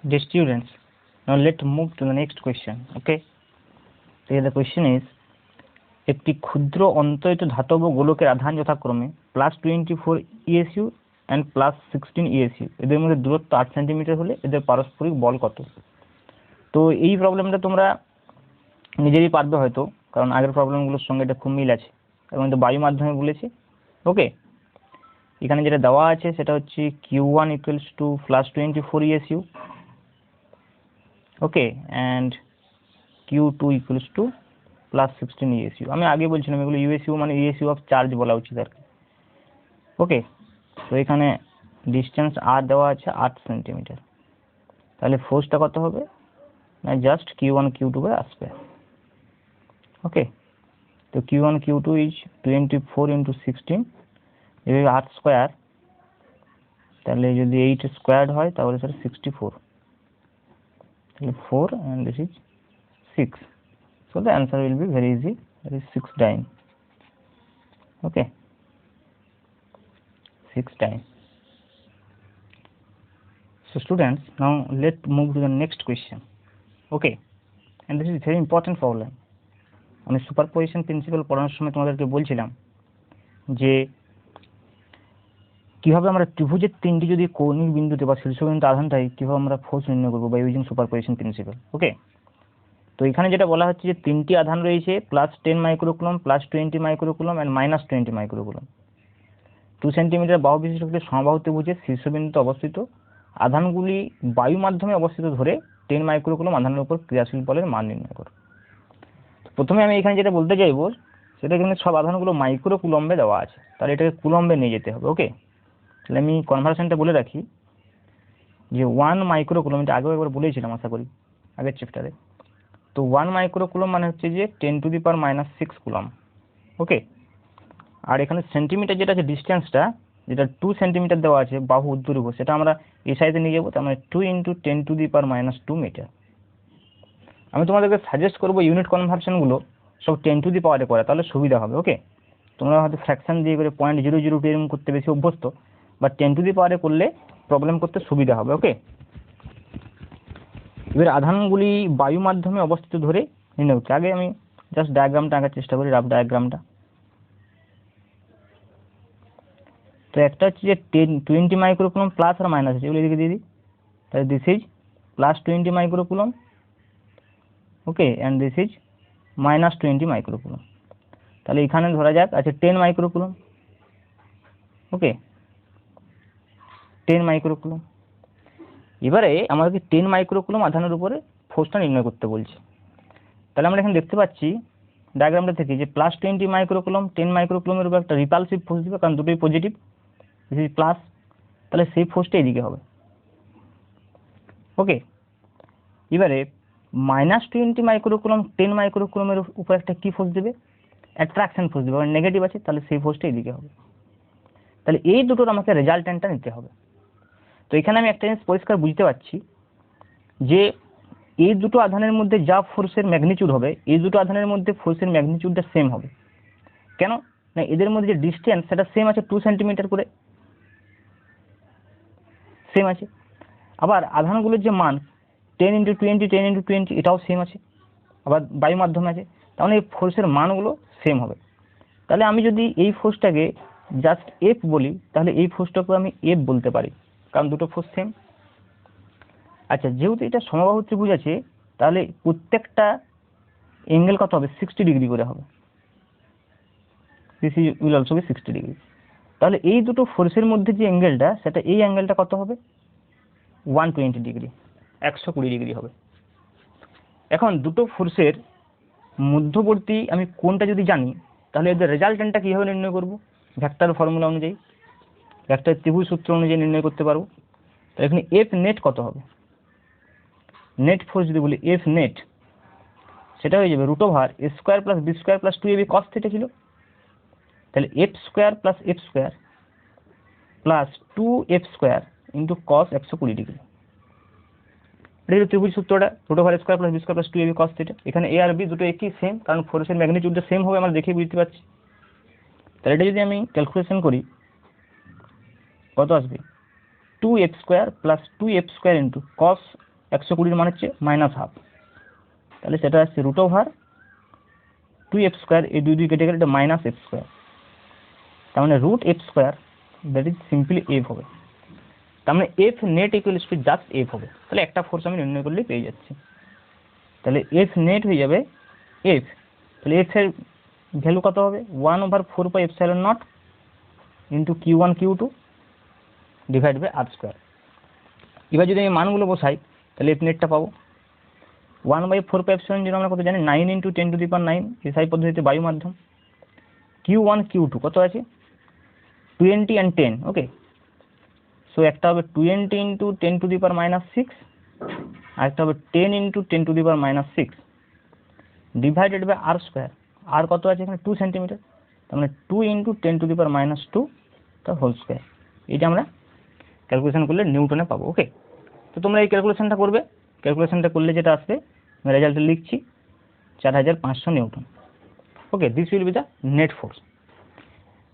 Dear students, now let's move to the next question. Okay. So the question is, একটি ক্ষুদ্র অন্তরিত ধাতব গোলকের আধান যথাক্রমে +24 ESU and +16 ESU এদের মধ্যে দূরত্ব 8 সেন্টিমিটার হলে এদের পারস্পরিক বল কত? তো এই প্রবলেমটা তোমরা নিজেরই পারবে হয়তো, কারণ আগের প্রবলেমগুলোর সঙ্গে এটা খুব মিল আছে এবং এটা বায়ু মাধ্যমে বলেছে। ওকে, এখানে যেটা দেওয়া আছে সেটা হচ্ছে Q1 equals to +24 ESU, okay, and Q2 equals to +16 ESU। আমি আগে বলছিলাম এগুলো ইউএসইউ মানে ইএসইউ অফ চার্জ বলা উচিত আর কি। ওকে, তো এখানে ডিস্টেন্স আর দেওয়া আছে 8 সেন্টিমিটার, তাহলে ফোর্সটা কত হবে না জাস্ট Q1 Q2 বাই আসবে। ওকে, তো Q1 Q2 ইজ 24 × 16, এভাবে 8 স্কোয়ার, তাহলে যদি 8 স্কোয়ার্ড হয় তাহলে স্যার 64, তাহলে 4 and this is 6, so the answer will be very easy, that is 6 dyne. Okay, 6 dyne. So students, now let's move to the next question. Okay, and this is very important problem. আমি superposition principal পড়ানোর সময় তোমাদেরকে বলছিলাম যে কিভাবে আমরা ত্রিভুজের তিনটি যদি কৌণিক বিন্দুতে বা শীর্ষবিন্দু আধান থাকে কিভাবে আমরা ফোর্স নির্ণয় করবো বাই ইউজিং সুপারপজিশন প্রিন্সিপাল। ওকে, তো এখানে যেটা বলা হচ্ছে যে তিনটি আধান রয়েছে +10 microcoulomb, +20 microcoulomb and -20 microcoulomb. 2 centimetre বাহু বিশিষ্ট একটি সমবাহু ত্রিভুজের শীর্ষবিন্দুতে অবস্থিত আধানগুলি বায়ু মাধ্যমে অবস্থিত ধরে 10 মাইক্রোকুলম আধানের উপর ক্রিয়াশীল বলের মান নির্ণয় করো। প্রথমে আমি এখানে যেটা বলতে চাইবো সেটা কিন্তু সব আধানগুলো মাইক্রোকুলম্বে দেওয়া আছে, তাহলে এটাকে কুলম্বে নিয়ে যেতে হবে। ওকে, তাহলে আমি কনভার্সনটা বলে রাখি যে 1 মাইক্রোকুলম, এটা আগেও একবার বলেছিলাম আশা করি আগের চ্যাপ্টারে। তো 1 মাইক্রোকুলম মানে হচ্ছে যে 10⁻⁻6 কুলম। ওকে, আর এখানে সেন্টিমিটার যেটা আছে ডিস্টেন্সটা, যেটা 2 সেন্টিমিটার দেওয়া আছে বাহু দৈর্ঘ্য, সেটা আমরা এই সাইডে নিয়ে যাবো, তার মানে 2 × 10⁻²² মিটার। আমি তোমাদেরকে সাজেস্ট করবো ইউনিট কনভার্সনগুলো সব 10 টু দি পাওয়ারে করা, তাহলে সুবিধা হবে। ওকে, তোমরা হয়তো ফ্র্যাকশন দিয়ে করে 0.002 এরকম করতে বেশি অভ্যস্ত, বা 10 টু দি পাওয়ারে করলে প্রবলেম করতে সুবিধা হবে। ওকে, এবার আধানগুলি বায়ু মাধ্যমে অবস্থিত ধরে নির্ণয় করতে আগে আমি জাস্ট ডায়াগ্রামটা আঁকার চেষ্টা করি, রাফ ডায়াগ্রামটা। তো একটা হচ্ছে যে 20 মাইক্রোকুলম প্লাস আর মাইনাস আছে, এগুলো এদিকে দিয়ে দিই, তাহলে this is +20 microcoulomb, okay, and this is -20 microcoulomb. তাহলে এখানে ধরা যাক আছে 10 মাইক্রোকুলম। ওকে, 10 মাইক্রোকুলম। এবারে আমাদেরকে 10 মাইক্রোকুলম আধানের উপরে ফোর্সটা নির্ণয় করতে বলছে। তাহলে আমরা এখানে দেখতে পাচ্ছি ডায়াগ্রামটা থেকে যে +20 মাইক্রোকুলম 10 মাইক্রোকুলমের উপর একটা রিপালসিভ ফোর্স দিবে, কারণ দুটোই পজিটিভ, দিস ইজ প্লাস, তাহলে সেই ফোর্সটা এদিকে হবে। ওকে, এবারে -20 মাইক্রোকুলম 10 মাইক্রোকুলমের উপর একটা কি ফোর্স দেবে, অ্যাট্রাকশন ফোর্স দেবে, কারণ নেগেটিভ আছে, তাহলে সেই ফোর্সটা এদিকে হবে। তাহলে এই দুটোর আমাকে রেজাল্টেন্টটা নিতে হবে। তো এখানে আমি একটা জিনিস পরিষ্কার বুঝতে পারছি যে এই দুটো আধানের মধ্যে যা ফোর্সের ম্যাগনিটিউড হবে, এই দুটো আধানের মধ্যে ফোর্সের ম্যাগনিটিউডটা সেম হবে। কেন না, এদের মধ্যে যে ডিস্টেন্স সেটা সেম আছে, 2 সেন্টিমিটার করে সেম আছে। আবার আধানগুলোর যে মান 10 × 20 10 × 20 এটাও সেম আছে, আবার বায়ু মাধ্যমে আছে, তাহলে এই ফোর্সের মানগুলো সেম হবে। তাহলে আমি যদি এই ফোর্সটাকে জাস্ট এফ বলি, তাহলে এই ফোর্সটাকে আমি এফ বলতে পারি, কারণ দুটো ফোর্স সেম। আচ্ছা, যেহেতু এটা সমবাহু ত্রিভুজ আছে, তাহলে প্রত্যেকটা অ্যাঙ্গেল কত হবে, 60 ডিগ্রি করে হবে। This will also be 60 degree. তাহলে এই দুটো ফোর্সের মধ্যে যে অ্যাঙ্গেলটা, সেটা এই অ্যাঙ্গেলটা কত হবে, 120 ডিগ্রি, 120 ডিগ্রি হবে। এখন দুটো ফোর্সের মধ্যবর্তী আমি কোনটা যদি জানি, তাহলে এদের রেজাল্টেন্টটা কীভাবে নির্ণয় করব, ভেক্টর ফর্মুলা অনুযায়ী, ভেক্টর ত্রিভুজ সূত্র অনুযায়ী নির্ণয় করতে পারবো। তাহলে এখানে এফ নেট কত হবে, নেট ফোর্স যদি বলি এফ নেট, সেটা হয়ে যাবে √a² + b² + 2ab cos θ ছিল, তাহলে f² + f² + 2f² × cos 120 degree. এটা হলো ত্রিভুজ সূত্রটা, √a² + b² + 2ab cos θ। এখানে a আর b দুটো একই সেম, কারণ ফোর্সের ম্যাগনিটিউডটা সেম হবে, আমরা দেখে বুঝতে পারছি। তাহলে এটা যদি আমি ক্যালকুলেশন করি কত আসবে, 2f² + 2f² × cos 120 মান হচ্ছে -12, তাহলে সেটা আসছে √2f², এই দুই কেটে গেলে এটা -f², তার মানে √f², that is simply f হবে। তার মানে F net equals to just F হবে। তাহলে একটা ফোর্স আমি নির্ণয় করলেই পেয়ে যাচ্ছি। তাহলে এফ নেট হয়ে যাবে এফ, তাহলে এফ এর ভ্যালু কত হবে 1/4πε0 into Q1 Q2 divide by r²। এবার যদি আমি মানগুলো বসাই তাহলে এফ নেটটা পাবো 1/4πε0 আমরা কত জানি 9 × 10⁹ এসআই পদ্ধতিতে বায়ু মাধ্যম। Q1 Q2 কত আছে 20 and 10, ওকে। সো একটা হবে 20 × 10⁻⁶, আর একটা হবে 10 × 10⁻⁶ ডিভাইডেড বাই r²। আর কত আছে এখানে 2 সেন্টিমিটার, তার মানে 2 × 10⁻², তার হোল স্কয়ার। এটা আমরা ক্যালকুলেশন করলে নিউটনে পাবো, ওকে। তো তোমরা এই ক্যালকুলেশনটা করবে, ক্যালকুলেশনটা করলে যেটা আসবে আমি রেজাল্টে লিখছি 4500 Newton, okay. This will be the net force.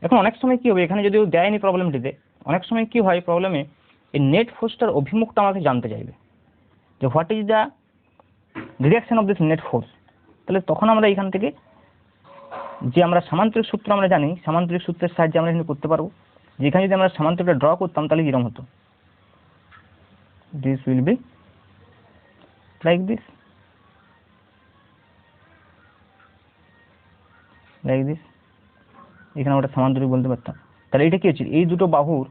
এখন অনেক সময় কি হবে, এখানে যদিও দেয়নি প্রবলেমটিতে, অনেক সময় কি হয় প্রবলেমে এই নেট ফোর্সটার অভিমুখটা আমাকে জানতে চাইবে যে what is the direction of this net force. তাহলে তখন আমরা এখান থেকে যে আমরা সামান্তরিক সূত্র আমরা জানি, সামান্তরিক সূত্রের সাহায্যে আমরা এখানে করতে পারবো। যেখানে যদি আমরা সামান্তরিকটা ড্র করতাম তাহলে কিরকম হতো, this will be like this, like this. এখানে আমরা সামান্তরিক বলতে পারতাম। তাহলে এটা কি হচ্ছে, এই দুটো বাহুর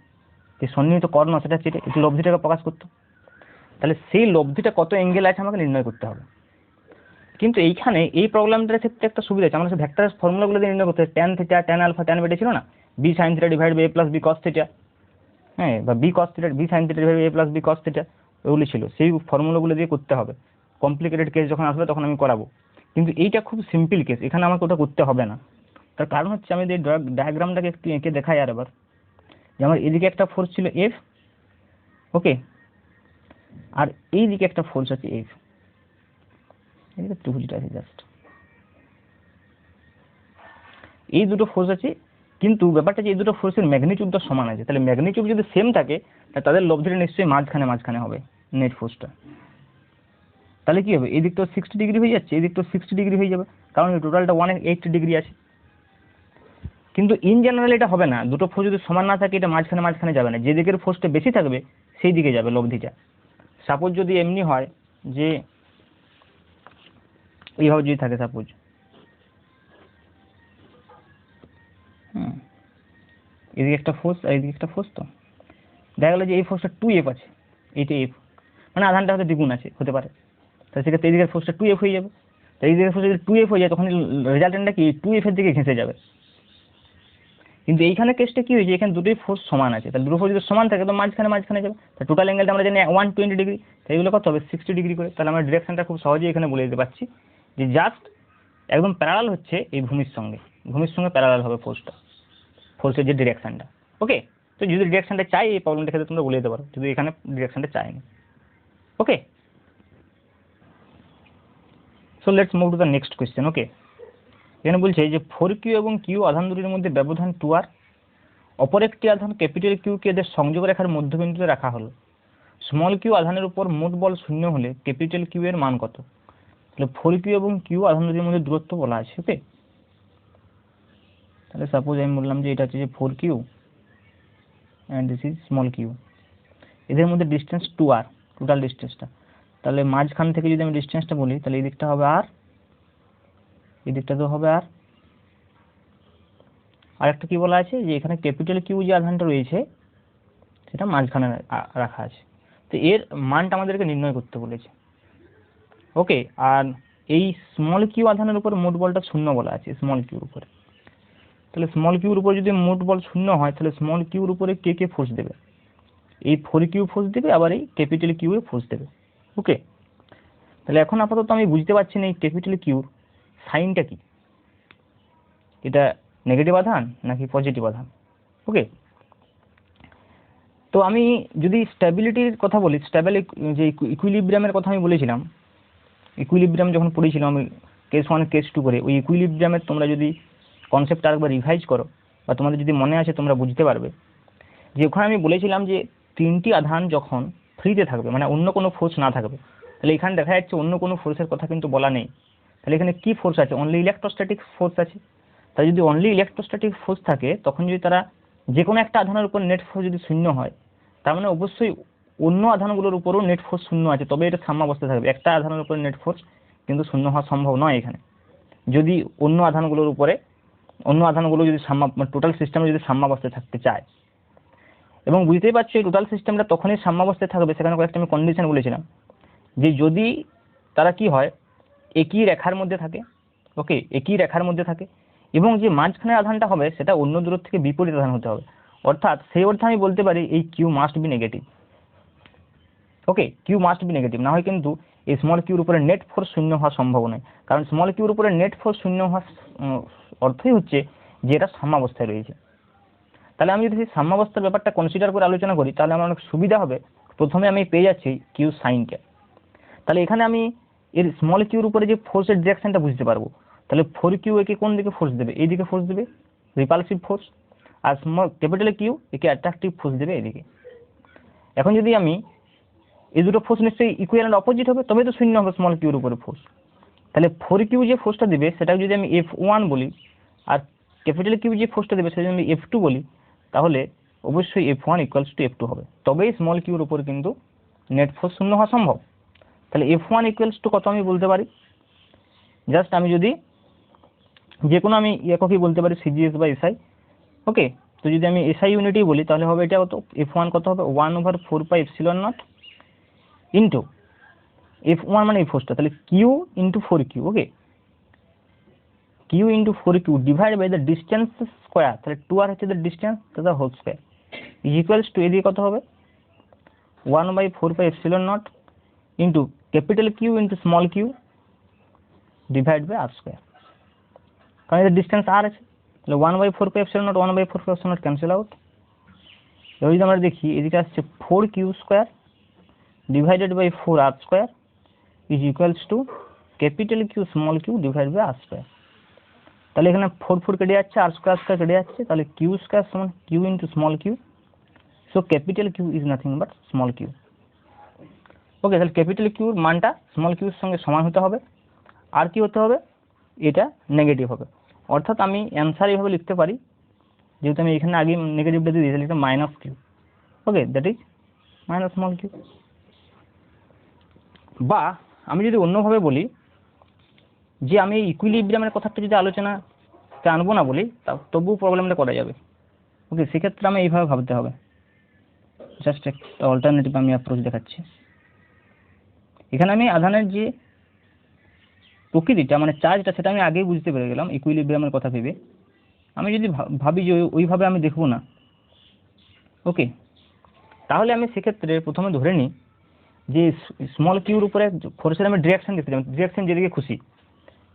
যে সন্নিহিত কর্ণ সেটা হচ্ছে একটু লব্ধিটাকে প্রকাশ করতো। তাহলে সেই লব্ধিটা কত অ্যাঙ্গেল আছে আমাকে নির্ণয় করতে হবে। কিন্তু এইখানে এই প্রবলেমটার ক্ষেত্রে একটা সুবিধা আছে, আমরা সে ভেক্টরের ফর্মুলাগুলো দিয়ে নির্ণয় করতে হয়। tan θ tan α tan β ছিল না, b sin θ divide by a plus b cos θ, হ্যাঁ, বা b cos θ b sin θ divide by a plus b cos θ, ওগুলি ছিল। সেই ফর্মুলাগুলো দিয়ে করতে হবে। কমপ্লিকেটেড কেস যখন আসবে তখন আমি করাবো, কিন্তু এইটা খুব সিম্পল কেস, এখানে আমাকে ওটা করতে হবে না। তার কারণ হচ্ছে আমি এই ডায়াগ্রামটাকে একটু এঁকে দেখাই আর এবার, যে আমার এদিকে একটা ফোর্স ছিল এফ, ওকে, আর এই দিকে একটা ফোর্স আছে এফ, এদিকে ত্রিভুজটা আছে জাস্ট, এই দুটো ফোর্স আছে। কিন্তু ব্যাপারটা যে এই দুটো ফোর্সের ম্যাগনিটিউডটা সমান আছে। তাহলে ম্যাগনিটিউড যদি সেম থাকে তাহলে তাদের লব্ধিটা নিশ্চয়ই মাঝখানে মাঝখানে হবে নেট ফোর্সটা। তাহলে কি হবে, এই দিকটা 60 ডিগ্রি হয়ে যাচ্ছে, এই দিকটা 60 ডিগ্রি হয়ে যাবে, কারণ এই টোটালটা 180 ডিগ্রি আছে। কিন্তু ইন জেনারেল এটা হবে না, দুটো ফোর্স যদি সমান না থাকে এটা মাঝখানে মাঝখানে যাবে না, যে দিকের ফোর্সটা বেশি থাকবে সেই দিকে যাবে লব্ধিটা। সাপোজ যদি এমনি হয় যে এইভাবে যদি থাকে, সাপোজ এদিকে একটা ফোর্স আর এদিকে একটা ফোর্স, তো দেখা গেলো যে এই ফোর্সটা 2f আছে, এইটা f, মানে আধানটা হয়তো দ্বিগুণ আছে হতে পারে, তাহলে সেক্ষেত্রে এই দিকের ফোর্সটা 2f হয়ে যাবে। তাই এই দিকের ফোর্স যদি 2f হয়ে যায় তখন রেজাল্টেন্টটা কি 2f এর দিকে ঘেঁষে যাবে। কিন্তু এইখানে কেসটা কি হয়েছে, এখানে দুটোই ফোর্স সমান আছে, তাহলে দুটো ফোর্স যদি সমান থাকে তো মাঝখানে মাঝখানে যাবে। তাহলে টোটাল অ্যাঙ্গেলটা আমরা জানি 120 ডিগ্রি, তাই এগুলো কত হবে 60 ডিগ্রি করে। তাহলে আমরা ডিরেকশনটা খুব সহজেই এখানে বলে দিতে পারছি যে জাস্ট একদম প্যারালাল হচ্ছে এই ভূমির সঙ্গে প্যারালাল হবে ফোর্সের যে ডিরেকশনটা, ওকে। তো যদি ডিরেকশনটা চাই এই প্রবলেমটা ক্ষেত্রে তোমরা বলে দিতে পারো, যদি এখানে ডিরেকশনটা চাইনি, okay. So let's move to the next question, okay. এখানে বলছে যে 4q এবং q আধান দুটির মধ্যে ব্যবধান 2r, অপর একটি আধান ক্যাপিটাল কিউ কে এদের সংযোগ রেখার মধ্যবিন্দুতে রাখা হলো। স্মল কিউ আধানের উপর মোট বল 0 হলে ক্যাপিটাল কিউ এর মান কত? তাহলে 4q এবং q আধান দুটির মধ্যে দূরত্ব বলা আছে, ওকে। তাহলে সাপোজ আমি বললাম যে এটা হচ্ছে যে 4q and this is small q, এদের মধ্যে ডিসটেন্স 2r, টোটাল ডিসটেন্সটা। তাহলে মাঝখান থেকে যদি আমি ডিসটেন্সটা বলি তাহলে এই দিকটা হবে r, এই দিকটা তো হবে r। আর একটা কি বলা আছে যে এখানে ক্যাপিটাল কিউ যে আধানটা রয়েছে সেটা মাঝখানে রাখা আছে, তো এর মানটা আমাদেরকে নির্ণয় করতে বলেছে, ওকে। আর এই স্মল কিউ আধানের উপর মোট বলটা 0 বলা আছে স্মল কিউর উপরে। তাহলে স্মল কিউর উপর যদি মোট বল 0 হয় তাহলে স্মল কিউর উপরে কে ফোর্স দেবে, এই 4q ফোর্স দেবে, আবার এই ক্যাপিটাল কিউ এ ফোর্স দেবে, ওকে। তাহলে এখন আপাতত আমি বুঝতে পারছি না এই ক্যাপিটাল কিউর সাইনটা কি, এটা নেগেটিভ আধান নাকি পজিটিভ আধান, ওকে। তো আমি যদি স্ট্যাবিলিটির কথা বলি, যে ইকুইলিব্রিয়ামের কথা আমি বলেছিলাম, ইকুইলিব্রিয়াম যখন পড়েছিলাম আমি কেস 1 কেস 2 করে, ওই ইকুইলিব্রিয়ামের তোমরা যদি কনসেপ্টটা আরেকবার রিভাইজ করো বা তোমাদের যদি মনে আছে তোমরা বুঝতে পারবে যে ওখানে আমি বলেছিলাম যে তিনটি আধান যখন ফ্রিতে থাকবে, মানে অন্য কোনো ফোর্স না থাকবে। তাহলে এখানে দেখা যাচ্ছে অন্য কোনো ফোর্সের কথা কিন্তু বলা নেই। তাহলে এখানে কি ফোর্স আছে? অনলি ইলেকট্রোস্ট্যাটিক ফোর্স আছে। তাই যদি অনলি ইলেকট্রোস্ট্যাটিক ফোর্স থাকে, তখন যদি তারা যে কোনো একটা আধানের উপর নেট ফোর্স যদি শূন্য হয়, তার মানে অবশ্যই অন্য আধানগুলোর উপরও নেট ফোর্স শূন্য আছে, তবে এটা সাম্যাবস্থায় থাকবে। একটা আধানের উপর নেট ফোর্স কিন্তু শূন্য হওয়া সম্ভব নয় এখানে, যদি অন্য আধানগুলো যদি টোটাল সিস্টেমে যদি সাম্যাবস্থায় থাকতে চায়। এবং বুঝতেই পারছো এই টোটাল সিস্টেমটা তখনই সাম্যাবস্থায় থাকবে, সেখানে কয়েকটা আমি কন্ডিশন বলেছিলাম, যে যদি তারা কি হয়, একই রেখার মধ্যে থাকে, ওকে, একই রেখার মধ্যে থাকে, এবং যে মাঝখানে আধানটা হবে সেটা অন্য দূর থেকে বিপরীত আধান হতে হবে। অর্থাৎ সেই অর্থে আমি বলতে পারি এই Q must be negative. Okay, Q must be negative, না হয় কিন্তু এই স্মল কিউর উপরে নেট ফোর্স শূন্য হওয়া সম্ভব নয়। কারণ স্মল কিউর উপরে নেট ফোর্স শূন্য হওয়ার অর্থই হচ্ছে যে এটা সাম্যাবস্থায় রয়েছে। তাহলে আমি যদি সেই সাম্যাবস্থার ব্যাপারটা কনসিডার করে আলোচনা করি, তাহলে আমার অনেক সুবিধা হবে। প্রথমে আমি পেয়ে যাচ্ছি কিউ সাইনটা। তাহলে এখানে আমি এর স্মল কিউর উপরে যে ফোর্সের ডিরেকশনটা বুঝতে পারবো। তাহলে 4Q একে কোন দিকে ফোর্স দেবে? এই দিকে ফোর্স দেবে, রিপালসিভ ফোর্স। আর ক্যাপিটাল কিউ একে অ্যাট্রাকটিভ ফোর্স দেবে এদিকে। এখন যদি আমি এই দুটো ফোর্স নিশ্চয়ই ইকুয়াল এন্ড অপোজিট হবে, তবে তো শূন্য হবে স্মল কিউর উপরে ফোর্স। তাহলে 4Q যে ফোর্সটা দেবে সেটা যদি আমি F1 বলি, আর ক্যাপিটাল কিউ যে ফোর্সটা দেবে সেটা যদি আমি F2 বলি, তাহলে অবশ্যই F1 ইকুয়ালস টু F2 হবে, তবেই স্মল কিউর উপরে কিন্তু নেট ফোর্স শূন্য হওয়া সম্ভব। তাহলে F1 ইকুয়ালস টু কত আমি বলতে পারি? জাস্ট আমি যদি যে কোনো আমি এককই বলতে পারি, সিজিএস বা এসআই। ওকে, তো যদি আমি এসআই ইউনিটই বলি, তাহলে হবে এটা কত? F1 কত হবে? 1/4πε0 ইন্টু F1 মানে এই ফোর্সটা, তাহলে Q into 4Q। Okay, Q into 4Q divide by the distance square, তাহলে 2r হচ্ছে দ্য ডিস্টেন্স, তাহলে whole square is equals to এদিকে কত হবে? 1/4πε0 into capital Q into small Q divide by R square. কারণ এর ডিস্টেন্স আর আছে, তাহলে 1/4πε0 1/4πε0 ক্যান্সেল আউট। এবার যদি আমরা দেখি, এদিকে আসছে 4Q square divided by 4r square is equals to capital Q small Q divide by R square. তাহলে এখানে 4 কেটে যাচ্ছে, আর স্কোয়ার কেটে যাচ্ছে, তাহলে কিউ স্কোয়ার সমান Q into small Q. So capital Q is nothing but small Q. Okay, তাহলে capital কিউর মানটা স্মল কিউর সঙ্গে সমান হতে হবে, আর কি হতে হবে? এটা নেগেটিভ হবে। অর্থাৎ আমি অ্যান্সার এইভাবে লিখতে পারি, যেহেতু আমি এখানে আগে নেগেটিভটা দিয়ে দিয়েছি, এটা minus Q. Okay, that is minus small Q. বা আমি যদি অন্যভাবে বলি, যে আমি ইকুইলিব্রিয়ামের কথাটা যদি আলোচনাতে আনবো না বলি, তবুও প্রবলেমটা করা যাবে। ওকে, সেক্ষেত্রে আমি এইভাবে ভাবতে হবে। জাস্ট একটা অল্টারনেটিভ আমি অ্যাপ্রোচ দেখাচ্ছি। এখানে আমি আধানের যে প্রকৃতিটা, মানে চার্জটা, সেটা আমি আগেই বুঝতে পেরে গেলাম ইকুইলিব্রিয়ামের কথা ভেবে। আমি যদি ভাবি যে ওইভাবে আমি দেখবো না, ওকে, তাহলে আমি সেক্ষেত্রে প্রথমে ধরে নিই যে স্মল কিউর উপরে ফোর্সের আমি ডিরেকশন দেখতে যাবো, ডিরেকশন যেদিকে খুশি।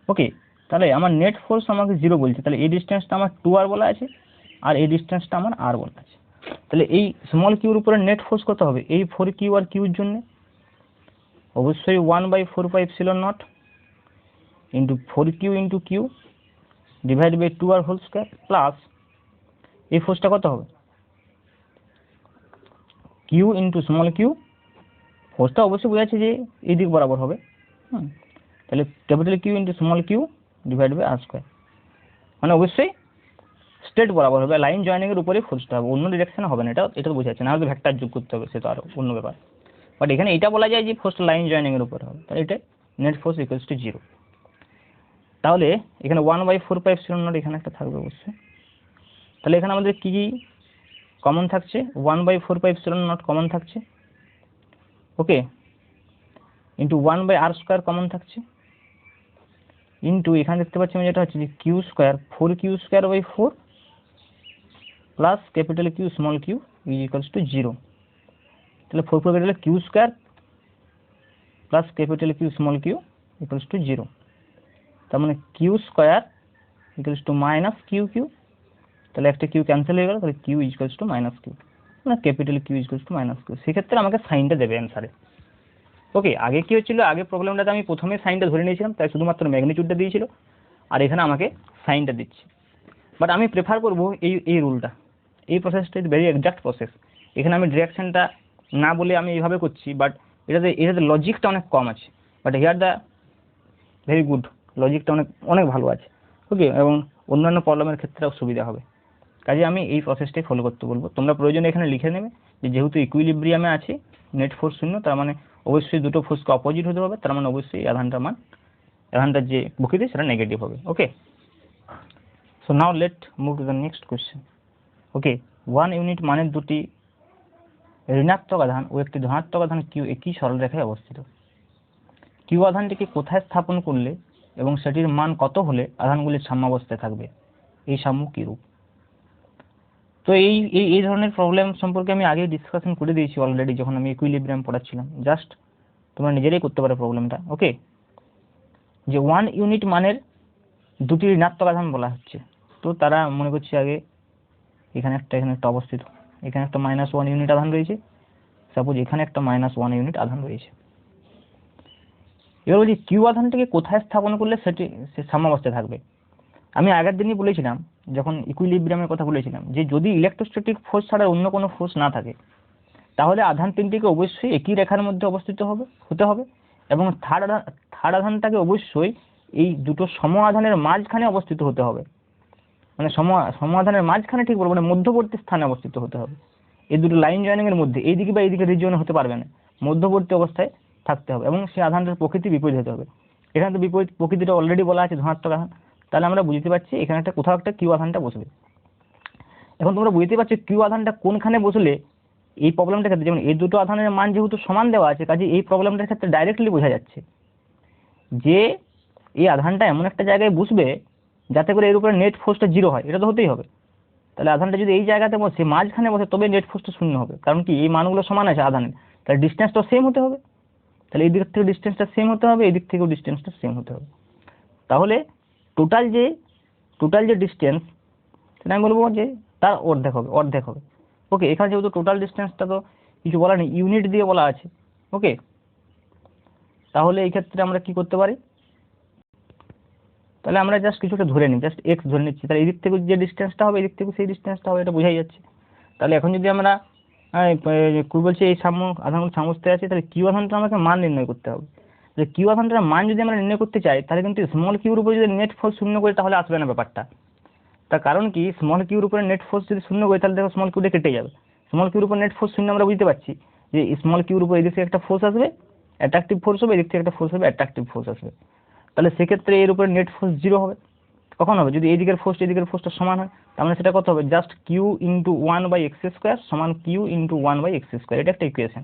ওকে, তাহলে আমার নেট ফোর্স আমাকে 0 বলছে, তাহলে এই ডিস্টেন্সটা আমার 2r বলা আছে, আর এই ডিস্টেন্সটা আমার r বলা আছে। তাহলে এই স্মল কিউর উপরে নেট ফোর্স কত হবে? এই 4Q আর কিউর জন্য অবশ্যই 1/4πε0 into 4Q into Q divide by 2r whole square, plus এই ফোর্সটা কত হবে? কিউ ইন্টু স্মল কিউ, ফোর্সটা অবশ্যই বোঝাচ্ছে যে এই দিক বরাবর হবে। তাহলে capital Q into small Q divide by R square, মানে অবশ্যই স্ট্রেট বরাবর হবে, লাইন জয়েনিং এর উপরে ফোর্সটা হবে, অন্য ডিরেকশনে হবে না। এটা বোঝাচ্ছে না, হয়তো ভেক্টর যোগ করতে হবে, সে তো আরো অন্য ব্যাপার। বাট এখানে এটা বলা যায় যে ফোর্সটা লাইন জয়েনিং এর উপরে হবে, তাহলে এটা নেট ফোর্স ইকুয়ালস টু 0। তাহলে এখানে 1/4πε0 এখানে একটা থাকবে অবশ্যই। তাহলে এখানে আমাদের কি কি কমন থাকছে? 1/4πε0 কমন থাকছে, okay, into 1/r square common থাকছে, ইন্টু এখানে দেখতে পাচ্ছি আমি যেটা হচ্ছে যে Q square 4Q square by 4 plus capital Q small Q is equals to 0। তাহলে 4 কেটে Q square plus capital Q small Q equals to 0। তার মানে Q square equals to minus Q Q, তাহলে একটা কিউ ক্যান্সেল হয়ে গেল, তাহলে Q equals to minus Q, মানে capital Q equals to minus Q. সেক্ষেত্রে আমাকে সাইনটা দেবে অ্যান্সারে। ওকে, আগে কি হচ্ছিল, আগে প্রবলেমটাতে আমি প্রথমে সাইনটা ধরে নিয়েছিলাম, তাই শুধুমাত্র ম্যাগনিটিউডটা দিয়েছিল, আর এখানে আমাকে সাইনটা দিচ্ছে। বাট আমি প্রেফার করবো এই রুলটা, এই প্রসেসটা ইজ ভেরি এক্সাক্ট প্রসেস। এখানে আমি ডিরেকশনটা না বলে আমি এইভাবে করছি, বাট এটাতে লজিকটা অনেক কম আছে, but here the very good, লজিকটা অনেক অনেক ভালো আছে। ওকে, এবং অন্যান্য প্রবলেমের ক্ষেত্রেও সুবিধা হবে। কাজে আমি এই প্রসেসটাই ফলো করতে বলবো। তোমরা প্রয়োজনে এখানে লিখে নেবে যে যেহেতু ইকুইলিব্রিয়ামে আছে, নেট ফোর্স শূন্য, তার মানে অবশ্যই দুটো ফোর্সকে অপোজিট হতে হবে, তার মানে অবশ্যই আধানটার যে প্রকৃতি সেটা নেগেটিভ হবে। Okay, so now let move to the next question. Okay, 1 unit মানের দুটি ঋণাত্মক আধান ও একটি ধনাত্মক আধান কিউ একই সরলরেখায় অবস্থিত। কিউ আধানটিকে কোথায় স্থাপন করলে এবং সেটির মান কত হলে আধানগুলির সাম্যাবস্থায় থাকবে? এই সাম্য কিরূপ? তো এই ধরনের প্রবলেম সম্পর্কে আমি আগে ডিসকাশন করে দিয়েছি অলরেডি, যখন আমি ইকুইলিব্রিয়াম পড়াচ্ছিলাম। জাস্ট তোমরা নিজেরাই করতে পারো প্রবলেমটা। ওকে, যে 1 ইউনিট মানের দুটি ঋণাত্মক আধান বলা হচ্ছে, তো তারা মনে করছি আগে এখানে একটা অবস্থিত, এখানে একটা -1 ইউনিট আধান রয়েছে, সাপোজ এখানে একটা -1 ইউনিট আধান রয়েছে। এবার বলছি কিউ আধানটিকে কোথায় স্থাপন করলে সে সাম্যাবস্থায় থাকবে। আমি আগের দিনই বলেছিলাম, যখন ইকুইলিব্রিয়ামের কথা বলেছিলাম, যে যদি ইলেকট্রোস্ট্যাটিক ফোর্স ছাড়া অন্য কোনো ফোর্স না থাকে, তাহলে আধান তিনটিকে অবশ্যই একই রেখার মধ্যে অবস্থিত হতে হবে, এবং থার্ড আধানটাকে অবশ্যই এই দুটো সম আধানের মাঝখানে অবস্থিত হতে হবে। মানে সম আধানের মাঝখানে ঠিক বলবো, মানে মধ্যবর্তী স্থানে অবস্থিত হতে হবে। এই দুটো লাইন জয়েনিং এর মধ্যে এইদিকে বা এইদিকে রিজিয়নে হতে পারবে না, মধ্যবর্তী অবস্থায় থাকতে হবে, এবং সেই আধানটার প্রকৃতি বিপরীত হতে হবে। এখানে তো বিপরীত প্রকৃতিটা অলরেডি বলা আছে, ধনাত্মক আধান। তাহলে আমরা বুঝতে পারছি এখানে কোথাও একটা কিউ আধানটা বসবে। এখন তোমরা বুঝতে পারছো কিউ আধানটা কোনখানে বসলে এই প্রবলেমটার ক্ষেত্রে, যেমন এই দুটো আধানের মান যেহেতু সমান দেওয়া আছে, কাজে এই প্রবলেমটার ক্ষেত্রে ডাইরেক্টলি বোঝা যাচ্ছে যে এই আধানটা এমন একটা জায়গায় বসবে যাতে করে এর উপরে নেট ফোর্সটা 0 হয়। এটা তো হতেই হবে। তাহলে আধানটা যদি এই জায়গাতে বসে, মাঝখানে বসে, তবে নেট ফোর্সটা শূন্য হবে। কারণ কি, এই মানগুলো সমান আছে আধানের, তাহলে ডিস্টেন্সটা সেম হতে হবে। তাহলে এই দিক থেকে ডিস্টেন্সটা সেম হতে হবে, এই দিক থেকেও ডিস্টেন্সটা সেম হতে হবে। তাহলে টোটাল যে ডিস্টেন্স, সেটা আমি বলবো যে তার অর্ধেক হবে। ওকে, এখানে যেহেতু টোটাল ডিস্টেন্সটা তো কিছু বলা নেই, ইউনিট দিয়ে বলা আছে। ওকে, তাহলে এই ক্ষেত্রে আমরা কি করতে পারি, তাহলে আমরা জাস্ট কিছুটা ধরে নিই, জাস্ট এক্স ধরে নিচ্ছি। তাহলে এই দিক থেকে যে ডিস্টেন্সটা হবে, এই দিক থেকে সেই ডিস্টেন্সটা হবে, এটা বোঝাই যাচ্ছে। তাহলে এখন যদি আমরা কি বলছি, এই আধানগুলো সাম্যাবস্থায় আছে, তাহলে কিউ আধানটা আমাকে মান নির্ণয় করতে হবে। যে কিউ আধানটার মান যদি আমরা নির্ণয় করতে চাই, তাহলে কিন্তু স্মল কিউর উপরে যদি নেট ফোর্স শূন্য করি, তাহলে আসবে না ব্যাপারটা। তার কারণ কি, স্মল কিউর উপরে নেট ফোর্স যদি শূন্য করি, তাহলে দেখো স্মল কিউটা কেটে যাবে। স্মল কিউর উপর নেট ফোর্স শূন্য আমরা বুঝতে পারছি যে স্মল কিউর উপর এদিক থেকে একটা ফোর্স আসবে, অ্যাট্রাকটিভ ফোর্স হবে, এদিক থেকে একটা ফোর্স হবে, অ্যাট্রাকটিভ ফোর্স আসবে। তাহলে সেক্ষেত্রে এর উপরে নেট ফোর্স 0 হবে। কখন হবে, যদি এদিকের ফোর্সটা সমান হয়। তার মানে সেটা কত হবে, জাস্ট কিউ ইন্টু 1/x² সমান কিউ ইন্টু 1/x²। এটা একটা ইকুয়েশন।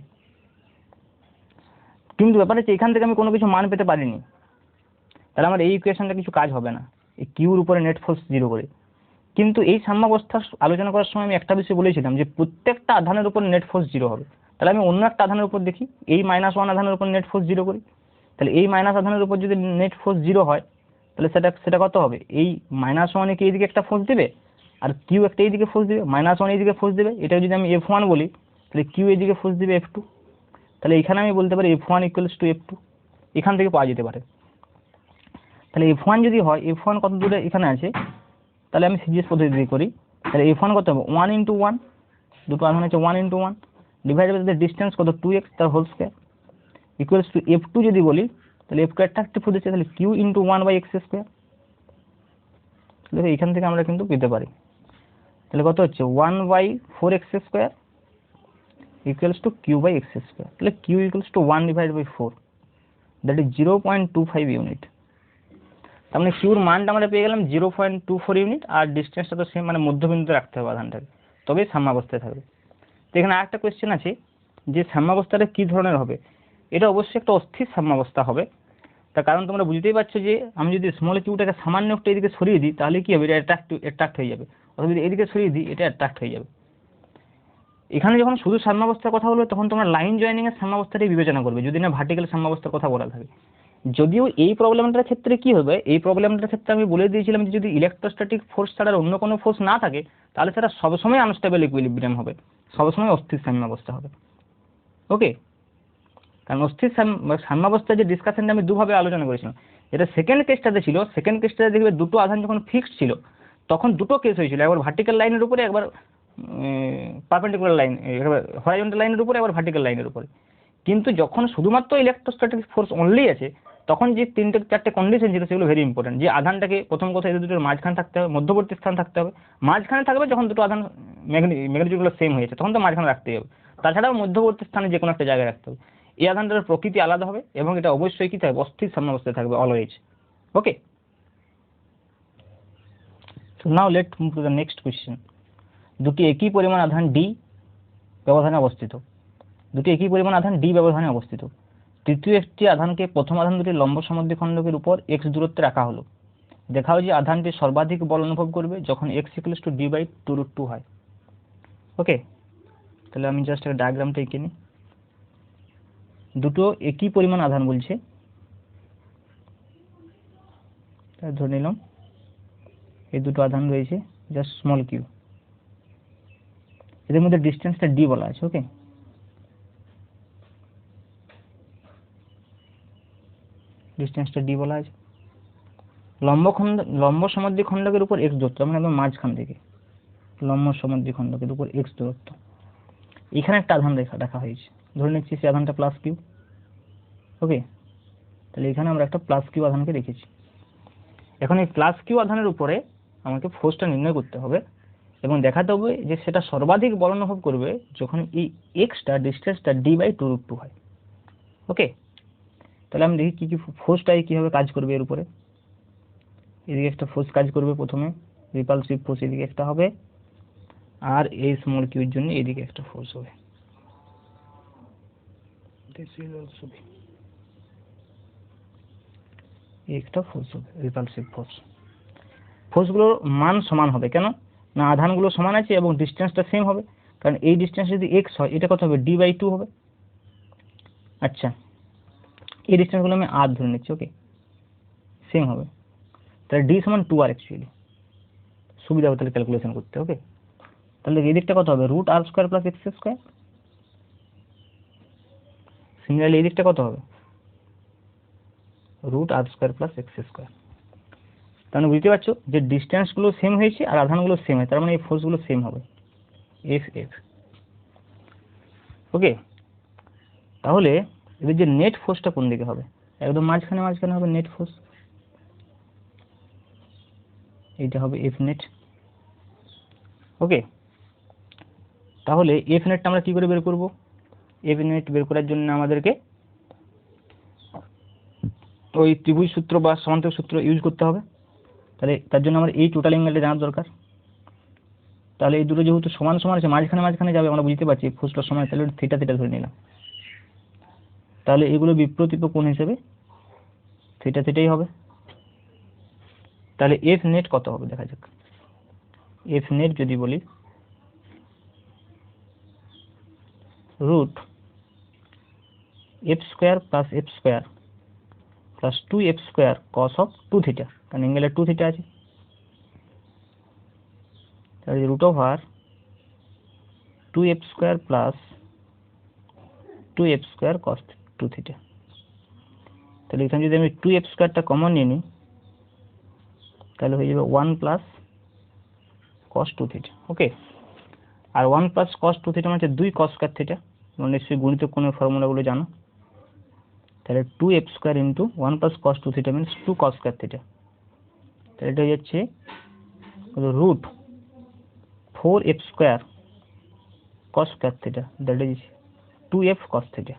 কিন্তু ব্যাপার হচ্ছে এখান থেকে আমি কোনো কিছু মান পেতে পারিনি, তাহলে আমার এই ইকুয়েশনটা কিছু কাজ হবে না, এই কিউর উপরে নেট ফোর্স 0 করে। কিন্তু এই সাম্যাবস্থা আলোচনা করার সময় আমি একটা বিষয় বলেছিলাম যে প্রত্যেকটা আধানের উপর নেট ফোর্স 0 হবে। তাহলে আমি অন্য একটা আধানের উপর দেখি, এই -1 আধানের উপর নেট ফোর্স 0 করি। তাহলে এই মাইনাস আধানের উপর যদি নেট ফোর্স 0 হয়, তাহলে সেটা কত হবে, এই -1 কি এইদিকে একটা ফোর্স দেবে, আর কিউ একটা এইদিকে ফোর্স দেবে, -1 এইদিকে ফোর্স দেবে। এটা যদি আমি F1 বলি, তাহলে কিউ এইদিকে ফোর্স দেবে F2। তাহলে এখানে আমি বলতে পারি F1 = F2, এখান থেকে পাওয়া যেতে পারে। তাহলে F1 যদি হয়, F1 কত দূরে এখানে আছে, তাহলে আমি সিজিএস পদ্ধতি দিয়ে করি। তাহলে F1 কত হবে, 1 × 1, দুটো আধান আছে 1 × 1 ডিভাইডেড বাই দ্য ডিস্টেন্স কত, 2x তার whole square equals to F2 যদি বলি, তাহলে F2 অ্যাট্রাকটিভ ফোর্স আছে, তাহলে q × 1/x²। তাহলে এখান থেকে আমরা কিন্তু পেতে পারি, তাহলে কত হচ্ছে 1/4x² ইকুয়ালস টু q/x²। তাহলে q = 1/4, দ্যাট ইজ 0.25 ইউনিট। তার মানে কিউর মানটা আমরা পেয়ে গেলাম 0.24 ইউনিট, আর ডিস্টেন্সটা তো সেম, মানে মধ্যবিন্দুতে রাখতে হবে আধানটাকে, তবেই সাম্যাবস্থায় থাকবে। তো এখানে আরেকটা কোয়েশ্চেন আছে যে সাম্যাবস্থাটা কি ধরনের হবে। এটা অবশ্যই একটা অস্থির সাম্যাবস্থা হবে। তার কারণ তোমরা বুঝতেই পারছো যে আমি যদি স্মল কিউটাকে সামান্য একটু এদিকে সরিয়ে দিই, তাহলে কি হবে, এটা অ্যাট্রাক্ট হয়ে যাবে, অথবা যদি এদিকে সরিয়ে দিই, এটা অ্যাট্রাক্ট হয়ে যাবে। এখানে যখন শুধু সাম্যাবস্থার কথা বলবে, তখন তোমরা লাইন জয়েনিং এর সাম্যাবস্থাটাই বিবেচনা করবে, যদি না ভার্টিক্যাল সাম্যাবস্থার কথা বলা থাকে। যদিও এই প্রবলেমটার ক্ষেত্রে কি হবে, এই প্রবলেমটার ক্ষেত্রে আমি বলে দিয়েছিলাম যে যদি ইলেকট্রোস্ট্যাটিক ফোর্স ছাড়া অন্য কোনো ফোর্স না থাকে, তাহলে সেটা সবসময় আনস্টেবল ইকুইলিব্রিয়াম হবে, সবসময় অস্থির সাম্যাবস্থা হবে। ওকে, কারণ অস্থির সাম্যাবস্থার যে ডিসকাশনটা আমি দুভাবে আলোচনা করেছিলাম, যেটা সেকেন্ড কেসটাতে ছিল, সেকেন্ড কেসটাতে দেখবে দুটো আধান যখন ফিক্সড ছিল, তখন দুটো কেস হয়েছিল, একবার ভার্টিক্যাল লাইনের উপরে, একবার পারপেন্ডিকুলার লাইন, হরাইজন্টাল লাইনের উপরে, আবার ভার্টিক্যাল লাইনের উপরে। কিন্তু যখন শুধুমাত্র ইলেকট্রোস্ট্যাটিক ফোর্স অনলি আছে, তখন যে তিনটে চারটে কন্ডিশন ছিল সেগুলো ভেরি ইম্পর্টেন্ট। যে আধানটাকে প্রথম কথা এদের দুটোর মাঝখানে থাকতে হবে, মধ্যবর্তী স্থান থাকতে হবে। মাঝখানে থাকবে যখন দুটো আধান ম্যাগনিটিউডগুলো সেম হয়েছে, তখন তো মাঝখানে রাখতেই হবে। তাছাড়াও মধ্যবর্তী স্থানে যে কোনো একটা জায়গায় রাখতে হবে। এই আধানটার প্রকৃতি আলাদা হবে এবং এটা অবশ্যই কি থাকবে, অস্থির সাম্যাবস্থায় থাকবে always. Okay, so now let's move to the next question. দুটি একই পরিমাণ আধান D ব্যবধানে অবস্থিত, দুটি একই পরিমাণ আধান D ব্যবধানে অবস্থিত। তৃতীয় একটি আধানকে প্রথম আধান দুটি লম্ব সমদ্বিখণ্ডকের উপর x দূরত্বে রাখা হলো। দেখাও যে আধানটি সর্বাধিক বল অনুভব করবে যখন x = d/2√2 হয়। ওকে, তাহলে আমি জাস্ট একটা ডায়াগ্রামটা এঁকে নিই। দুটো একই পরিমাণ আধান বলছে, ধরে নিলাম এই দুটো আধান রয়েছে, জাস্ট স্মল কিউ, এদের মধ্যে ডিস্টেন্সটা d বলা আছে। ওকে, ডিস্টেন্সটা d বলা আছে। লম্ব সমদ্বিখণ্ডকের উপর x দূরত্ব, মানে একদম মাঝখান থেকে লম্ব সমদ্বিখণ্ডকের উপর x দূরত্ব। এখানে একটা আধান রাখা হয়েছে, ধরে নিচ্ছি সেই আধানটা প্লাস কিউ। ওকে, তাহলে এখানে আমরা একটা প্লাস কিউ আধানকে রেখেছি। এখন এই প্লাস কিউ আধানের উপরে আমাকে ফোর্সটা নির্ণয় করতে হবে এবং দেখাতে হবে যে সেটা সর্বাধিক বল অনুভব করবে যখন এই এক্সটা ডিস্টেন্সটা d/2√2 হয়। ওকে, তাহলে আমি দেখি কি কি ফোর্সটাই কিভাবে কাজ করবে এর উপরে। এদিকে একটা ফোর্স কাজ করবে, প্রথমে রিপালসিভ ফোর্স এদিকে একটা হবে, আর এই স্মল কিউর জন্য এদিকে একটা ফোর্স হবে। একটা ফোর্স হবে রিপালসিভ ফোর্স। ফোর্সগুলোর মান সমান হবে, কেন না আধানগুলো সমান আছে এবং ডিস্টেন্সটা সেম হবে। কারণ এই ডিস্টেন্স যদি x হয়, এটা কত হবে, d/2 হবে। আচ্ছা, এই ডিস্টেন্সগুলো আমি r ধরে নিচ্ছি। ওকে, সেম হবে, তাহলে d = 2r। অ্যাকচুয়ালি সুবিধা হবে তাহলে ক্যালকুলেশন করতে। ওকে, তাহলে এই দিকটা কত হবে, √r² + x²। সিমিলারলি এই দিকটা কত হবে, √r² + x²। তাহলে বুঝতে পারছো যে ডিস্টেন্সগুলো সেম হয়েছে আর আধানগুলো সেম হয়, তার মানে এই ফোর্সগুলো সেম হবে, F। ওকে, তাহলে এদের যে নেট ফোর্সটা কোন দিকে হবে, একদম মাঝখানে হবে নেট ফোর্স, এইটা হবে F নেট। ওকে, তাহলে F নেটটা আমরা কি করে বের করব, F নেট বের করার জন্য আমাদেরকে ওই ত্রিভুজ সূত্র বা সমান্তরাল সূত্র ইউজ করতে হবে। তাহলে তার জন্য আমার এই টোটাল অ্যাঙ্গেলটা জানার দরকার। তাহলে এই দুটো যেহেতু সমান সমান আছে, মাঝখানে যাবে, আমরা বুঝতে পারছি ফোর্সটা সমান, তাহলে থিটা ধরে নিলাম। তাহলে এগুলো বিপ্রতীপ কোণ হিসেবে থিটাই হবে। তাহলে F নেট কত হবে দেখা যাক। F নেট যদি বলি √f² + f² + 2f² cos of 2 theta, কারণ অ্যাঙ্গেলে 2 থিটা আছে। তাহলে √2f² + 2f² cos 2 থিটা। তাহলে এখানে যদি আমি 2f² কমন নিয়ে নিই, তাহলে হয়ে যাবে 1 + cos 2 থিটা। ওকে, আর 1 + cos 2 থিটা মানে 2 cos² থিটা, তোমরা নিশ্চয়ই গণিতের কোণের ফর্মুলাগুলো জানো। তাহলে 2f² × 1 + cos 2 theta means 2 cos² theta. তাহলে এটা হয়ে যাচ্ছে √4f² cos² theta, that is 2f cos theta.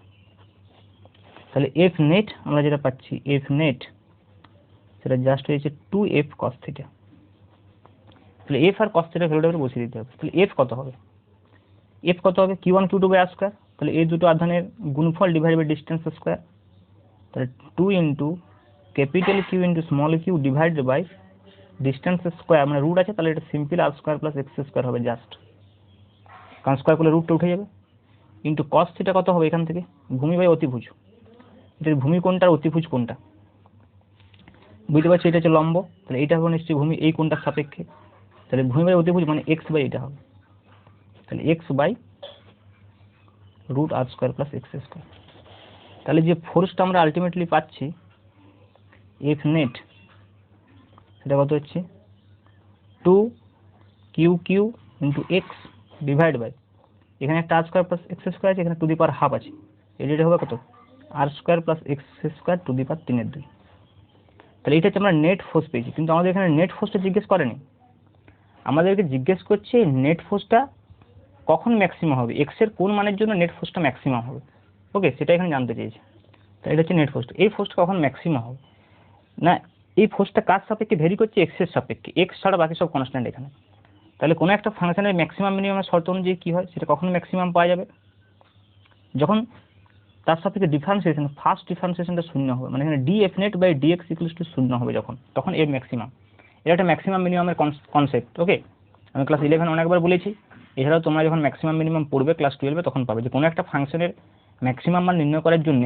তাহলে F নেট আমরা যেটা পাচ্ছি, F নেট সেটা জাস্ট হয়েছে 2f cos থিটা। তাহলে f আর cos থিটা ভ্যালুটা বসিয়ে দিতে হবে। তাহলে f কত হবে, q1 q2/r²। তাহলে এই দুটো আধানের গুণফল ডিভাইড বাই ডিসটেন্স স্কয়ার। তাহলে 2 × capital Q × small q divided by distance square, মানে রুট আছে, তাহলে এটা সিম্পল r² + x² হবে জাস্ট, কারণ স্কয়ার করলে রুটটা উঠে যাবে। কিন্তু cos থিটা কত হবে, এখান থেকে ভূমি বাই অতিভুজ, এটার ভূমি কোনটা আর অতিভুজ কোনটা বুঝতে পারছি, এটা হচ্ছে লম্ব, তাহলে এইটা হবে নিশ্চয়ই ভূমি এই কোনটার সাপেক্ষে। তাহলে ভূমি বাই অতিভুজ মানে x/, এটা হবে, তাহলে x/√r² + x²। তাহলে যে ফোর্সটা আমরা আলটিমেটলি পাচ্ছি F নেট, সেটা কত হচ্ছে 2qq × x ডিভাইড বাই এখানে একটা আর স্কোয়ার প্লাস এক্স স্কোয়ার আছে, এখানে টু দি পাওয়ার হাফ আছে, এটা হবে কত R square plus x square to the power 3/2। তাহলে এটা হচ্ছে আমরা নেট ফোর্স পেয়েছি, কিন্তু আমাদের এখানে নেট ফোর্সটা জিজ্ঞেস করেনি, আমাদেরকে জিজ্ঞেস করছে নেট ফোর্সটা কখন ম্যাক্সিমাম হবে, এক্স এর কোন মানের জন্য নেট ফোর্সটা ম্যাক্সিমাম হবে। ওকে, সেটা এখানে জানতে চেয়েছে। তাই এটা হচ্ছে নেট ফোর্স। এই ফোর্সটা কখন ম্যাক্সিমাম হবে না, এই ফোর্সটা কার সাপেক্ষে ভেরি করছে, এক্স এর সাপেক্ষে, এক্স ছাড়া বাকি সব কনস্ট্যান্ট এখানে। তাহলে কোনো একটা ফাংশনের ম্যাক্সিমাম মিনিমামের শর্ত অনুযায়ী কী হয়, সেটা কখন ম্যাক্সিমাম পাওয়া যাবে, যখন তার সাপেক্ষে ডিফারেন্সিয়েশন, ফার্স্ট ডিফারেন্সিয়েশনটা শূন্য হবে, মানে এখানে df net by dx equals to শূন্য হবে, তখন এর ম্যাক্সিমাম। এটা একটা ম্যাক্সিমাম মিনিমামের কনসেপ্ট। ওকে, আমি ক্লাস 11 অনেকবার বলেছি, এছাড়াও তোমরা যখন ম্যাক্সিমাম মিনিমাম পড়বে ক্লাস 12 তখন পাবে যে কোনো একটা ফাংশনের ম্যাক্সিমাম মান নির্ণয় করার জন্য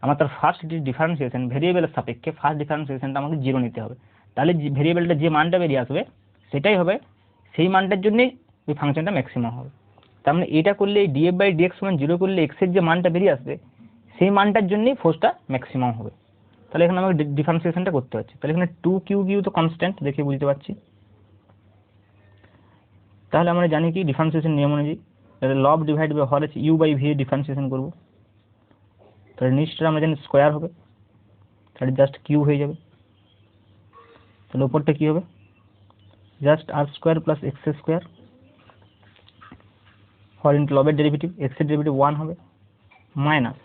আমার তার ফার্স্ট ডিফারেন্সিয়েশন ভেরিয়েবলের সাপেক্ষে ফার্স্ট ডিফারেন্সিয়েশনটা আমাকে 0 নিতে হবে, তাহলে ভেরিয়েবলটা যে মানটা বেরিয়ে আসবে সেটাই হবে, সেই মানটার জন্যই ওই ফাংশনটা ম্যাক্সিমাম হবে। তার মানে এটা করলে এই df বাই dx সমান 0 করলে x এর যে মানটা বেরিয়ে আসবে সেই মানটার জন্যই ফোর্সটা ম্যাক্সিমাম হবে। তাহলে এখানে আমাকে ডিফারেন্সিয়েশনটা করতে হচ্ছে। তাহলে এখানে 2q তো কনস্ট্যান্ট, দেখে বুঝতে পারছি। তাহলে আমরা জানি কি ডিফারেন্সিয়েশন নিয়ম অনুযায়ী লব ডিভাইড বাই হর আছে ইউ বাই ভি ডিফারেন্সিয়েশন করব, তাহলে নিচটা আমরা জানি স্কোয়ার হবে, তাহলে জাস্ট কিউ হয়ে যাবে। তাহলে উপরটা কি হবে, just r square plus x square হর ইন্টু লবের ডেরিভেটিভ, এক্স এর ডেরিভেটিভ 1 হবে, মাইনাস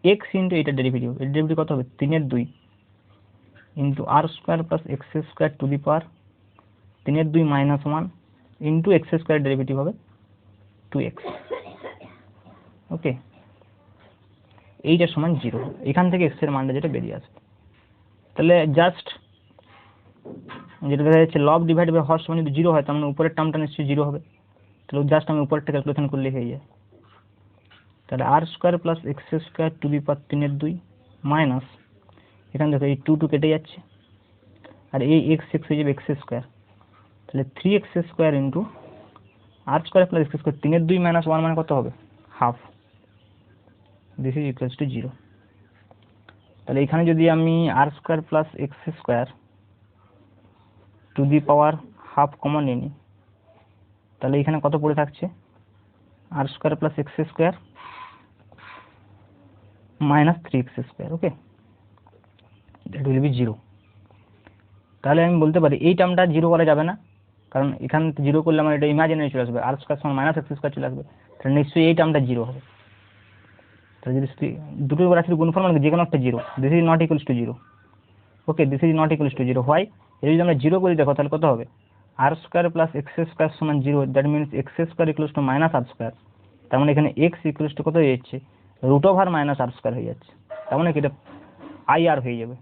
এক্স ইন্টু এটার ডেরিভেটিভ, এর ডেরিভেটিভ কত হবে 3/2 into R square plus x square to the power 3/2 minus 1 into x square derivative হবে 2x। ওকে, এইটা সমান 0, এখান থেকে এক্স এর মানটা যেটা বেরিয়ে আসবে। তাহলে জাস্ট যেটা দেখা যাচ্ছে লব ডিভাইড বাই হর সমান যদি 0 হয় তার মানে উপরের টার্মটা নিশ্চয়ই 0 হবে, তাহলে জাস্ট আমি উপরেরটা ক্যালকুলেশন করলে হয়ে যায়। তাহলে R square plus x square to the power 3/2 minus এখানে দেখো এই 2 কেটে যাচ্ছে, আর এই এক্স হয়ে যাবে এক্স স্কোয়ার, তাহলে 3x স্কোয়ার ইন্টু আর square plus x square 3/2 minus 1 মানে কত হবে half, this is equals to 0। তাহলে এখানে যদি আমি R square plus x square to the power half common নিয়ে নিই, তাহলে এখানে কত পড়ে থাকছে R square plus x square minus 3x square. Okay, that will be 0। তাহলে আমি বলতে পারি এই টার্মটা 0 করা যাবে না, কারণ এখানে 0 করলে আমার এটা ইমাজিনারি চলে আসবে, আর স্কোয়ার সমান মাইনাস এক্স স্কোয়ার চলে আসবে, তাহলে নিশ্চয়ই এই টার্মটা 0 হবে। তাহলে যদি দুটো রাশির গুণফল মানে যে কোনো একটা 0, this is not equals to 0। Okay, this is not equals to 0, why, এটা যদি আমরা 0 করি দেখো তাহলে কত হবে r square plus x square সমান 0, that means x square equals to minus r square, তার মানে এখানে এক্স ইকুয়ালস টু কত হয়ে যাচ্ছে root over minus r square হয়ে যাচ্ছে, তার মানে এটা আইআর হয়ে যাবে,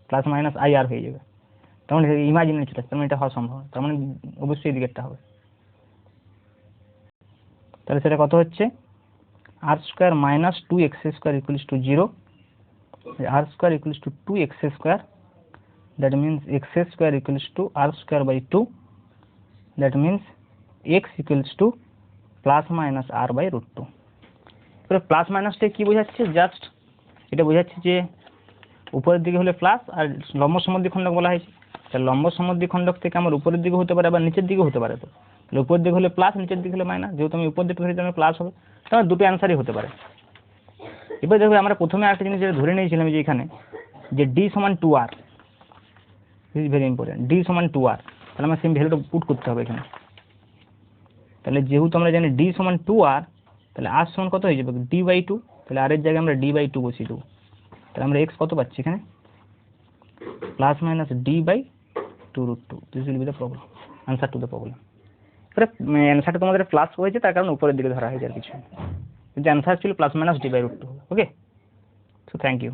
প্লাস মাইনাস আইআর হয়ে যাবে, তার মানে ইমাজিনারি চলে আসছে, তার মানে এটা হওয়া সম্ভব, তার মানে অবশ্যই এই দিকেরটা হবে। তাহলে সেটা কত হচ্ছে R square minus 2x square equals to 0, R square equals to 2x square, that means x square equals to r square by 2, that means x equals to plus minus r by root 2। এবারে plus মাইনাসটা কি বোঝাচ্ছে, just এটা বোঝাচ্ছে যে উপরের দিকে হলে প্লাস আর লম্ব সমদ্বিখণ্ডক বলা হয়েছে, তাহলে লম্ব সমদ্বিখণ্ডক থেকে আমার উপরের দিকে হতে পারে আবার নিচের দিকে হতে পারে, তো তাহলে উপরের দিকে হলে প্লাস নিচের দিকে হলে মাইনাস, যেহেতু আমি উপর দিকে ধরেছি আমি প্লাস হবে, তাহলে দুটো অ্যান্সারই হতে পারে। এবার দেখো আমরা প্রথমে একটা জিনিস যেটা ধরে নিয়েছিলাম যে এখানে যে d সমান 2r, this is very important, d সমান 2r, তাহলে আমার সেম ভ্যালুটা পুট করতে হবে এখানে। তাহলে যেহেতু আমরা জানি d সমান 2r, তাহলে r সমান কত হয়ে যাবে d/2, তাহলে r এর জায়গায় আমরা d/2 বসিয়ে দেবো, তাহলে আমরা x কত পাচ্ছি এখানে plus minus d/2√2, this will be the problem, answer to the problem. এবারে অ্যান্সারটা তোমাদের প্লাস হয়েছে তার কারণ উপরের দিকে ধরা হয়েছে আর কিছু, কিন্তু অ্যান্সার ছিল plus minus d/2। Okay, so thank you.